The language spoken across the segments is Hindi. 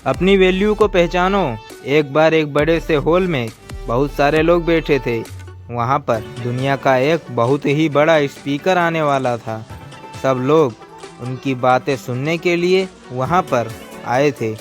अपनी वैल्यू को पहचानो। एक बार एक बड़े से हॉल में बहुत सारे लोग बैठे थे। वहाँ पर दुनिया का एक बहुत ही बड़ा स्पीकर आने वाला था। सब लोग उनकी बातें सुनने के लिए वहाँ पर आए थे।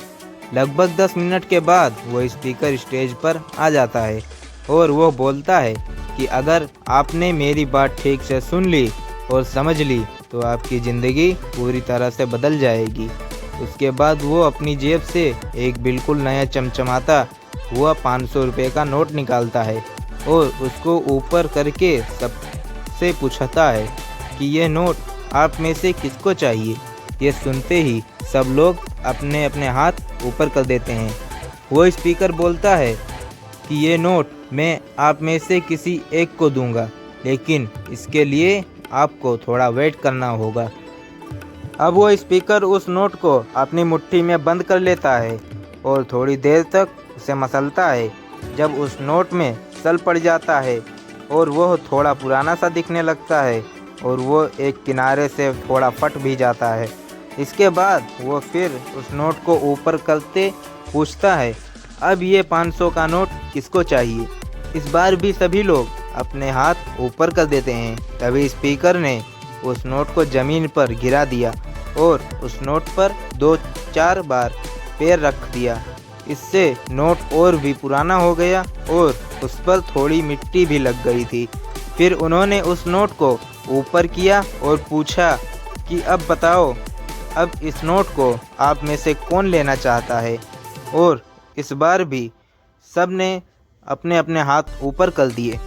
लगभग 10 मिनट के बाद वो स्पीकर स्टेज पर आ जाता है और वो बोलता है कि अगर आपने मेरी बात ठीक से सुन ली और समझ ली तो आपकी ज़िंदगी पूरी तरह से बदल जाएगी। उसके बाद वो अपनी जेब से एक बिल्कुल नया चमचमाता हुआ 500 रुपये का नोट निकालता है और उसको ऊपर करके सबसे पूछता है कि ये नोट आप में से किसको चाहिए। ये सुनते ही सब लोग अपने अपने हाथ ऊपर कर देते हैं। वो स्पीकर बोलता है कि ये नोट मैं आप में से किसी एक को दूंगा, लेकिन इसके लिए आपको थोड़ा वेट करना होगा। अब वो स्पीकर उस नोट को अपनी मुट्ठी में बंद कर लेता है और थोड़ी देर तक उसे मसलता है। जब उस नोट में सल पड़ जाता है और वह थोड़ा पुराना सा दिखने लगता है और वो एक किनारे से थोड़ा फट भी जाता है। इसके बाद वो फिर उस नोट को ऊपर करते पूछता है, अब ये 500 का नोट किसको चाहिए। इस बार भी सभी लोग अपने हाथ ऊपर कर देते हैं। तभी स्पीकर ने उस नोट को ज़मीन पर गिरा दिया और उस नोट पर 2-4 बार पैर रख दिया। इससे नोट और भी पुराना हो गया और उस पर थोड़ी मिट्टी भी लग गई थी। फिर उन्होंने उस नोट को ऊपर किया और पूछा कि अब बताओ, अब इस नोट को आप में से कौन लेना चाहता है। और इस बार भी सब ने अपने अपने हाथ ऊपर कर दिए।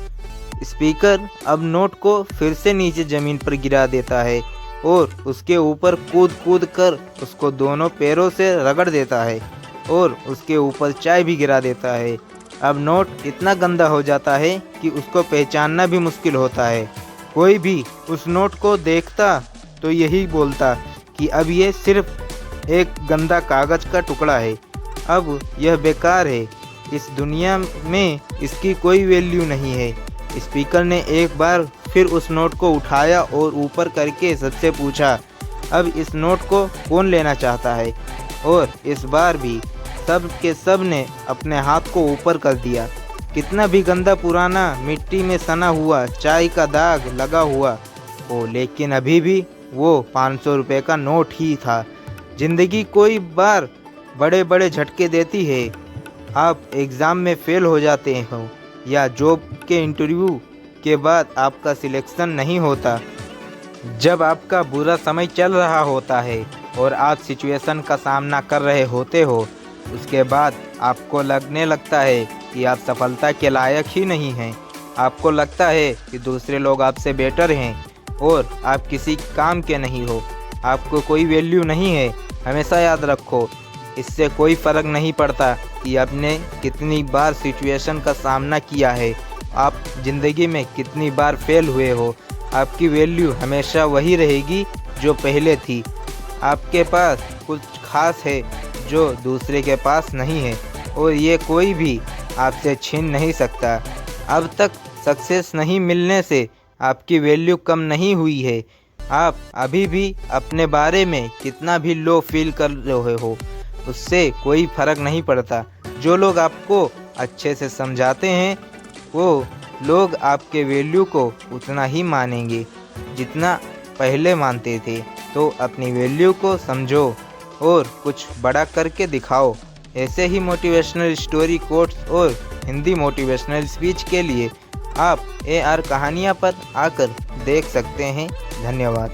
स्पीकर अब नोट को फिर से नीचे ज़मीन पर गिरा देता है और उसके ऊपर कूद कूद कर उसको दोनों पैरों से रगड़ देता है और उसके ऊपर चाय भी गिरा देता है। अब नोट इतना गंदा हो जाता है कि उसको पहचानना भी मुश्किल होता है। कोई भी उस नोट को देखता तो यही बोलता कि अब ये सिर्फ एक गंदा कागज़ का टुकड़ा है, अब यह बेकार है, इस दुनिया में इसकी कोई वैल्यू नहीं है। स्पीकर ने एक बार फिर उस नोट को उठाया और ऊपर करके सबसे पूछा, अब इस नोट को कौन लेना चाहता है। और इस बार भी सब के सब ने अपने हाथ को ऊपर कर दिया। कितना भी गंदा पुराना मिट्टी में सना हुआ चाय का दाग लगा हुआ हो, लेकिन अभी भी वो 500 रुपये का नोट ही था। ज़िंदगी कोई बार बड़े बड़े झटके देती है। आप एग्ज़ाम में फ़ेल हो जाते हो या जॉब के इंटरव्यू के बाद आपका सिलेक्शन नहीं होता। जब आपका बुरा समय चल रहा होता है और आप सिचुएशन का सामना कर रहे होते हो, उसके बाद आपको लगने लगता है कि आप सफलता के लायक ही नहीं हैं। आपको लगता है कि दूसरे लोग आपसे बेटर हैं और आप किसी काम के नहीं हो, आपको कोई वैल्यू नहीं है। हमेशा याद रखो, इससे कोई फ़र्क नहीं पड़ता कि आपने कितनी बार सिचुएशन का सामना किया है, आप ज़िंदगी में कितनी बार फेल हुए हो, आपकी वैल्यू हमेशा वही रहेगी जो पहले थी। आपके पास कुछ खास है जो दूसरे के पास नहीं है और ये कोई भी आपसे छीन नहीं सकता। अब तक सक्सेस नहीं मिलने से आपकी वैल्यू कम नहीं हुई है। आप अभी भी अपने बारे में कितना भी लो फील कर रहे हो, उससे कोई फ़र्क नहीं पड़ता। जो लोग आपको अच्छे से समझाते हैं वो लोग आपके वैल्यू को उतना ही मानेंगे जितना पहले मानते थे। तो अपनी वैल्यू को समझो और कुछ बड़ा करके दिखाओ। ऐसे ही मोटिवेशनल स्टोरी, कोट्स और हिंदी मोटिवेशनल स्पीच के लिए आप AR कहानियाँ पर आकर देख सकते हैं। धन्यवाद।